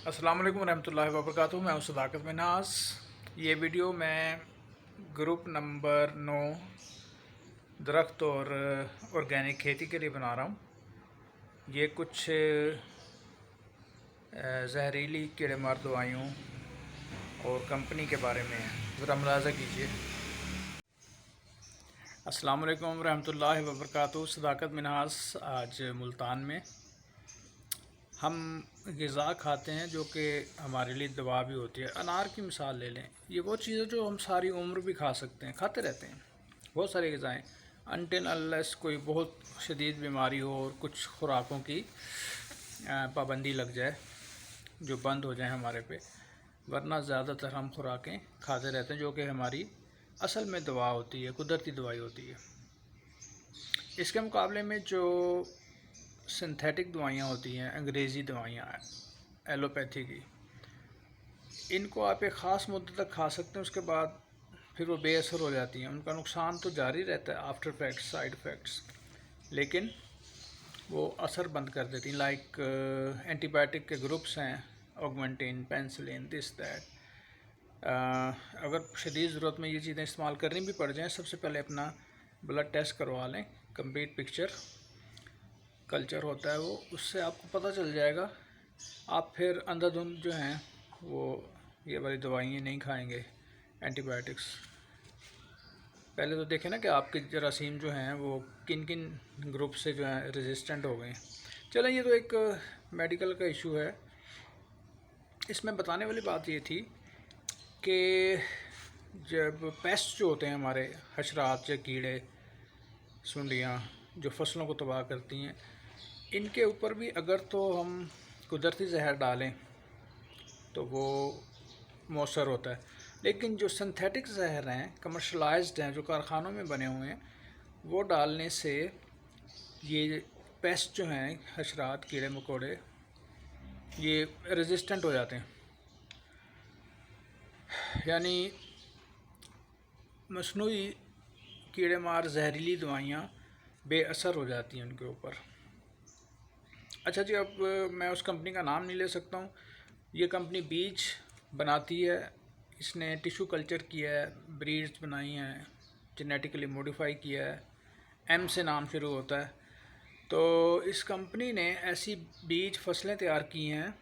अस्सलाम वालेकुम रहमतुल्लाहि व बरकातुहू। मैं हूं सदाकत मिन्हाज। ये वीडियो मैं ग्रुप नंबर 9 दरख्त और ऑर्गेनिक खेती के लिए बना रहा हूं। ये कुछ जहरीली कीड़े मार दवाइयों और कंपनी के बारे में है, ज़रा मुलाज़ा कीजिए। अस्सलाम वालेकुम रहमतुल्लाहि व बरकातुहू। सदाकत मिन्हाज आज मुल्तान में हम ग़िज़ा खाते हैं जो कि हमारे लिए दवा भी होती है। अनार की मिसाल ले लें, ये वो चीज़ है जो हम सारी उम्र भी खा सकते हैं, खाते रहते हैं। बहुत सारी ग़िज़ाएँ अनटिल अनलेस कोई बहुत शदीद बीमारी हो और कुछ खुराकों की पाबंदी लग जाए जो बंद हो जाए हमारे पे, वरना ज़्यादातर हम खुराकें खाते रहते हैं जो कि हमारी असल में दवा होती है, कुदरती दवाई होती है। इसके मुकाबले में जो सिंथेटिक दवाइयाँ होती हैं, अंग्रेज़ी दवाइयाँ एलोपैथी की, इनको आप एक ख़ास मुद्दत तक खा सकते हैं, उसके बाद फिर वो बेअसर हो जाती हैं। उनका नुकसान तो जारी रहता है, आफ्टर इफ़ेक्ट्स, साइड इफ़ेक्ट्स, लेकिन वो असर बंद कर देती हैं। लाइक एंटीबायोटिक के ग्रुप्स हैं, ऑगमेंटिन, पेंसिलिन, दिस दैट। अगर शदीद ज़रूरत में ये चीज़ें इस्तेमाल करनी भी पड़ जाएँ, सबसे पहले अपना ब्लड टेस्ट करवा लें, कंप्लीट पिक्चर कल्चर होता है वो, उससे आपको पता चल जाएगा। आप फिर अंधाधुंध जो हैं वो ये वाली दवाइयाँ नहीं खाएंगे, एंटीबायोटिक्स। पहले तो देखें ना कि आपके जरासीम जो हैं वो किन किन ग्रुप से जो हैं रेजिस्टेंट हो गए। चलें, ये तो एक मेडिकल का इशू है। इसमें बताने वाली बात ये थी कि जब पेस्ट जो होते हैं हमारे, हशरात या कीड़े, सुंडियाँ जो फसलों को तबाह करती हैं, इनके ऊपर भी अगर तो हम कुदरती जहर डालें तो वो मौसर होता है, लेकिन जो सिंथेटिक जहर हैं, कमर्शलाइज्ड हैं, जो कारखानों में बने हुए हैं, वो डालने से ये पेस्ट जो हैं, हशरात, कीड़े मकोड़े, ये रेजिस्टेंट हो जाते हैं। यानी मसनूई कीड़े मार जहरीली दवाइयाँ बेअसर हो जाती हैं उनके ऊपर। अच्छा जी, अब मैं उस कंपनी का नाम नहीं ले सकता हूँ। ये कंपनी बीज बनाती है, इसने टिश्यू कल्चर किया है, ब्रीड्स बनाई हैं, जेनेटिकली मॉडिफाई किया है, एम से नाम शुरू होता है। तो इस कंपनी ने ऐसी बीज फसलें तैयार की हैं।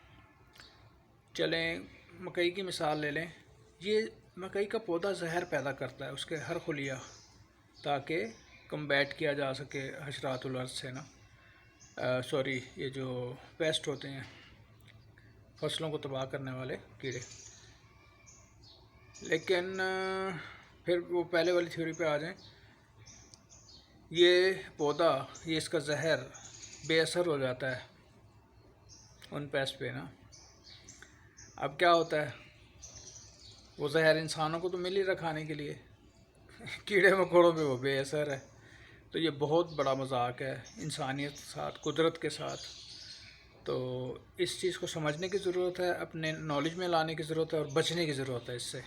चलें, मकई की मिसाल ले लें। ये मकई का पौधा जहर पैदा करता है, उसके हर खुलिया, ताकि कम्बैट किया जा सके हशरातुल अर्ज़ से ना, सॉरी, ये जो पेस्ट होते हैं, फसलों को तबाह करने वाले कीड़े। लेकिन फिर वो पहले वाली थ्योरी पे आ जाएं, ये पौधा, ये इसका जहर बेअसर हो जाता है उन पेस्ट पे ना। अब क्या होता है, वो जहर इंसानों को तो मिल ही रहा खाने के लिए, कीड़े मकोड़ों पे वो बेअसर है। तो ये बहुत बड़ा मजाक है इंसानियत के साथ, कुदरत के साथ। तो इस चीज़ को समझने की ज़रूरत है, अपने नॉलेज में लाने की ज़रूरत है और बचने की ज़रूरत है इससे।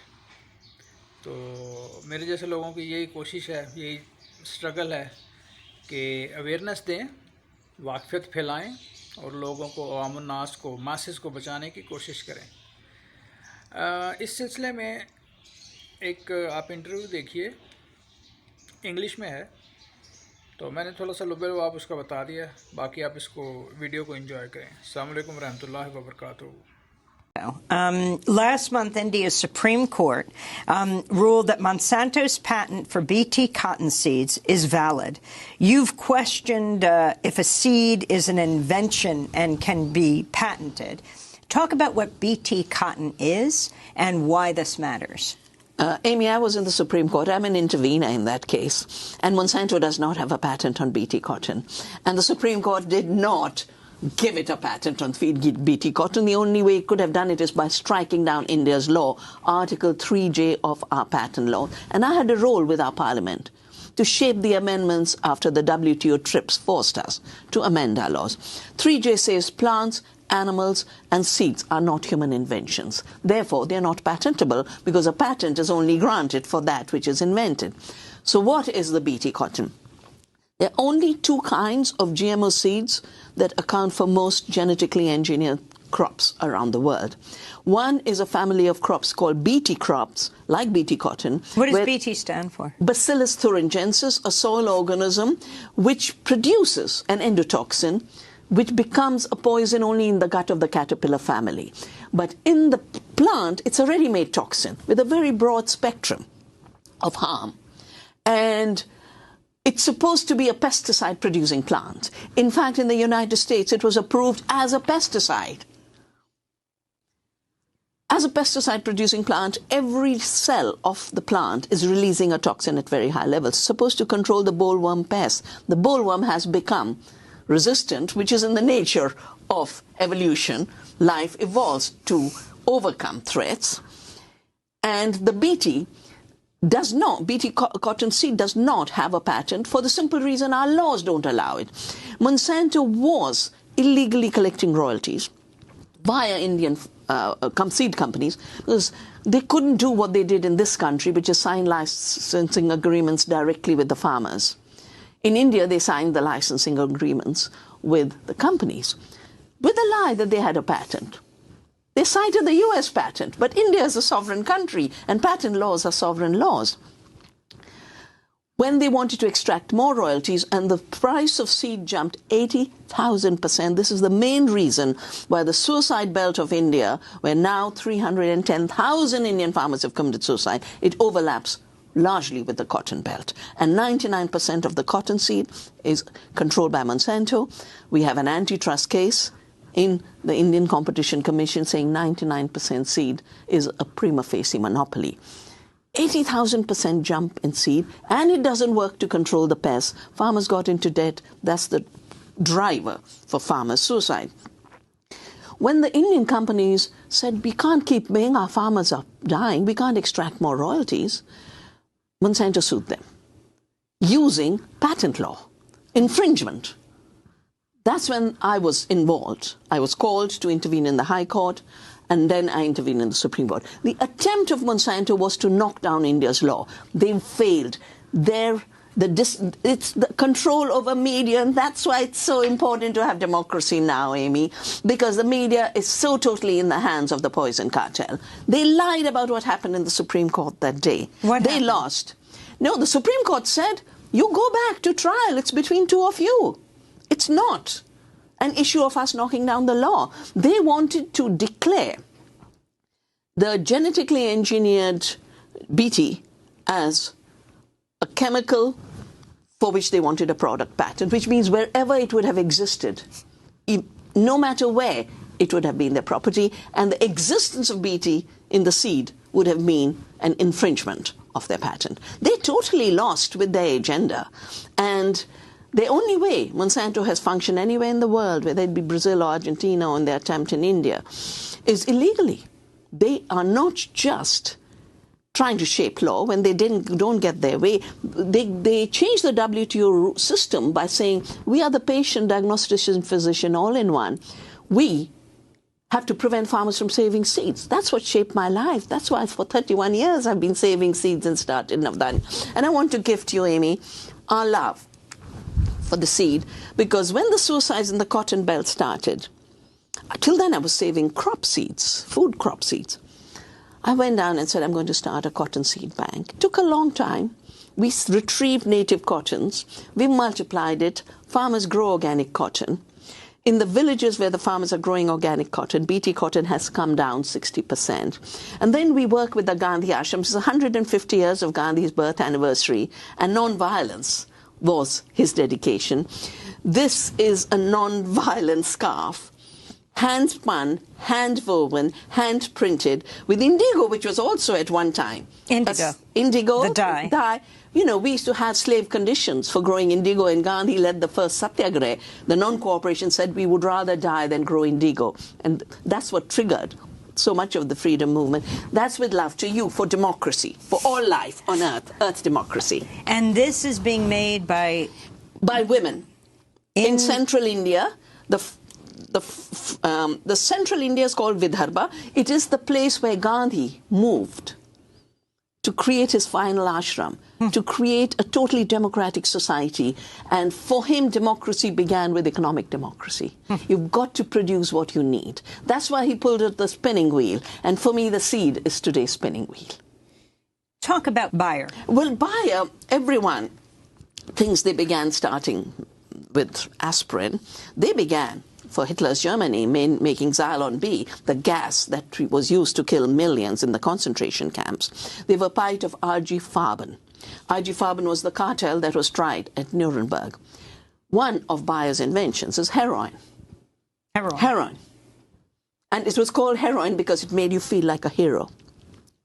तो मेरे जैसे लोगों की यही कोशिश है, यही स्ट्रगल है कि अवेयरनेस दें, वाक़फ़ियत फैलाएं और लोगों को, अवाम उन्नास को, मासेस को बचाने की कोशिश करें। इस सिलसिले में एक आप इंटरव्यू देखिए, इंग्लिश में है, तो मैंने थोड़ा सा लुबेलुआब उसका बता दिया, बाकी आप इसको वीडियो को एंजॉय करें। अस्सलाम वालेकुम रहमतुल्लाहि व बरकातुहू। Last month, India's Supreme Court ruled that Monsanto's patent for BT cotton seeds is valid. You've questioned if a seed is an invention and can be patented. Talk about what BT cotton is and why this matters. Amy, I was in the Supreme Court. I'm an intervener in that case. And Monsanto does not have a patent on BT cotton. And the Supreme Court did not give it a patent on BT cotton. The only way it could have done it is by striking down India's law, Article 3J of our patent law. And I had a role with our parliament to shape the amendments after the WTO TRIPS forced us to amend our laws. 3J says plants, animals and seeds are not human inventions. Therefore, they are not patentable because a patent is only granted for that which is invented. So what is the BT cotton? There are only two kinds of GMO seeds that account for most genetically engineered crops around the world. One is a family of crops called Bt crops, like Bt cotton. What does Bt stand for? Bacillus thuringiensis, a soil organism which produces an endotoxin which becomes a poison only in the gut of the caterpillar family. But in the plant, it's a ready-made toxin with a very broad spectrum of harm. And it's supposed to be a pesticide-producing plant. In fact, in the United States, it was approved as a pesticide. As a pesticide-producing plant, every cell of the plant is releasing a toxin at very high levels. It's supposed to control the bollworm pest. The bollworm has become resistant, which is in the nature of evolution. Life evolves to overcome threats. And the Bt cotton seed does not have a patent for the simple reason our laws don't allow it. Monsanto was illegally collecting royalties via Indian seed companies because they couldn't do what they did in this country, which is sign licensing agreements directly with the farmers. In India, they signed the licensing agreements with the companies with the lie that they had a patent. They cited the US patent, but India is a sovereign country, and patent laws are sovereign laws. When they wanted to extract more royalties and the price of seed jumped 80,000%, this is the main reason why the suicide belt of India, where now 310,000 Indian farmers have committed suicide, it overlaps largely with the cotton belt. And 99% of the cotton seed is controlled by Monsanto. We have an antitrust case in the Indian Competition Commission saying 99% seed is a prima facie monopoly. 80,000% jump in seed, and it doesn't work to control the pests. Farmers got into debt. That's the driver for farmers' suicide. When the Indian companies said, we can't keep paying, our farmers are dying, we can't extract more royalties, Monsanto sued them using patent law, infringement. That's when I was involved. I was called to intervene in the High Court, and then I intervened in the Supreme Court. The attempt of Monsanto was to knock down India's law. They failed. It's the control over media, and that's why it's so important to have democracy now, Amy, because the media is so totally in the hands of the poison cartel. They lied about what happened in the Supreme Court that day. They lost. No, the Supreme Court said, you go back to trial. It's between two of you. It's not an issue of us knocking down the law. They wanted to declare the genetically engineered Bt as a chemical for which they wanted a product patent, which means wherever it would have existed, no matter where, it would have been their property, and the existence of Bt in the seed would have been an infringement of their patent. They totally lost with their agenda. And the only way Monsanto has functioned anywhere in the world, whether it be Brazil or Argentina or in their attempt in India, is illegally. They are not just trying to shape law when they don't get their way. They changed the WTO system by saying, we are the patient, diagnostician, physician, all in one. We have to prevent farmers from saving seeds. That's what shaped my life. That's why for 31 years I've been saving seeds and started Navdani. And I want to gift you, Amy, our love for the seed, because when the suicides in the cotton belt started, till then I was saving crop seeds, food crop seeds. I went down and said, I'm going to start a cotton seed bank. It took a long time. We retrieved native cottons. We multiplied it. Farmers grow organic cotton. In the villages where the farmers are growing organic cotton, Bt cotton has come down 60%. And then we work with the Gandhi Ashram. It's 150 years of Gandhi's birth anniversary, and non-violence was his dedication. This is a non-violent scarf, hand-spun, hand-woven, hand-printed, with indigo, which was also at one time. Indigo. The dye. You know, we used to have slave conditions for growing indigo, and Gandhi led the first satyagraha. The non-cooperation said we would rather die than grow indigo. And that's what triggered so much of the freedom movement. That's with love to you, for democracy, for all life on earth democracy. And this is being made by women in central India. The central India is called Vidarbha. It is the place where Gandhi moved to create his final ashram, to create a totally democratic society. And for him, democracy began with economic democracy. You've got to produce what you need. That's why he pulled out the spinning wheel. And for me, the seed is today's spinning wheel. Talk about Bayer. Well, Bayer, everyone thinks they began starting with aspirin. They began for Hitler's Germany, making Xylon B, the gas that was used to kill millions in the concentration camps. They were part of R.G. Farben. R.G. Farben was the cartel that was tried at Nuremberg. One of Bayer's inventions is heroin. Heroin. And it was called heroin because it made you feel like a hero.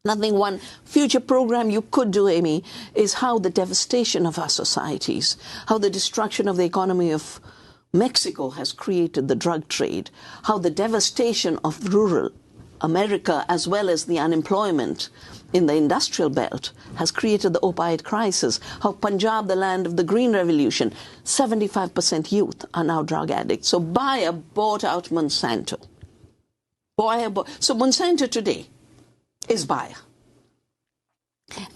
One future program you could do, Amy, is how the devastation of our societies, how the destruction of the economy of Mexico has created the drug trade, how the devastation of rural America as well as the unemployment in the industrial belt has created the opioid crisis, how Punjab, the land of the Green Revolution, 75% youth are now drug addicts. So Bayer bought out Monsanto. So Monsanto today is Bayer.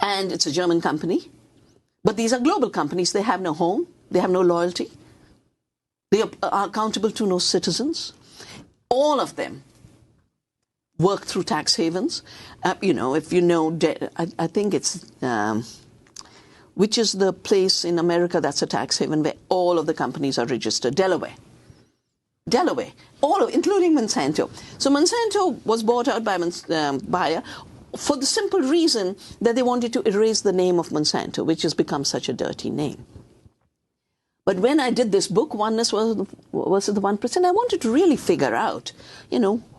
And it's a German company. But these are global companies. They have no home. They have no loyalty. They are accountable to no citizens. All of them work through tax havens. If you know, I think it's, which is the place in America that's a tax haven where all of the companies are registered? Delaware, including Monsanto. So Monsanto was bought out by Bayer for the simple reason that they wanted to erase the name of Monsanto, which has become such a dirty name. But when I did this book, Oneness versus the 1%, I wanted to really figure out,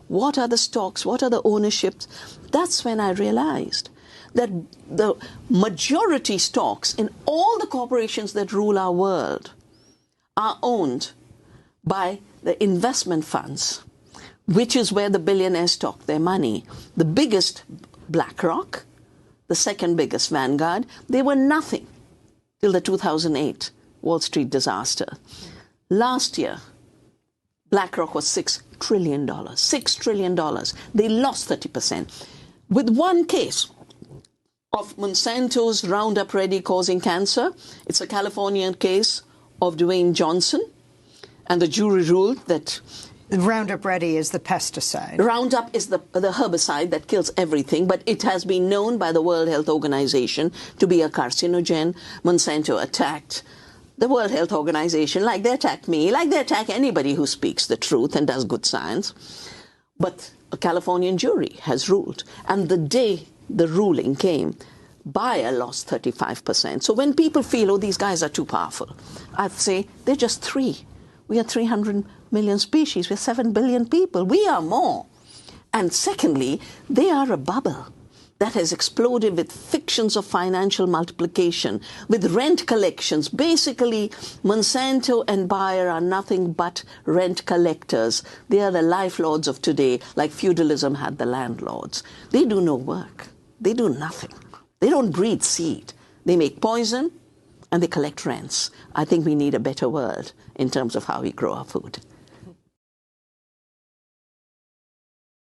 what are the stocks, what are the ownerships. That's when I realized that the majority stocks in all the corporations that rule our world are owned by the investment funds, which is where the billionaires stock their money. The biggest, BlackRock, the second biggest, Vanguard, they were nothing till the 2008 Wall Street disaster. Last year, BlackRock was $6 trillion. $6 trillion. They lost 30%. With one case of Monsanto's Roundup Ready causing cancer, it's a Californian case of Dwayne Johnson, and the jury ruled that Roundup Ready is the pesticide. Roundup is the herbicide that kills everything, but it has been known by the World Health Organization to be a carcinogen. Monsanto attacked the World Health Organization like they attack me, like they attack anybody who speaks the truth and does good science. But a Californian jury has ruled. And the day the ruling came, Bayer lost 35%. So when people feel, oh, these guys are too powerful, I'd say they're just three. We are 300 million species. We're 7 billion people. We are more. And secondly, they are a bubble that has exploded with fictions of financial multiplication, with rent collections. Basically, Monsanto and Bayer are nothing but rent collectors. They are the life lords of today, like feudalism had the landlords. They do no work. They do nothing. They don't breed seed. They make poison and they collect rents. I think we need a better world in terms of how we grow our food.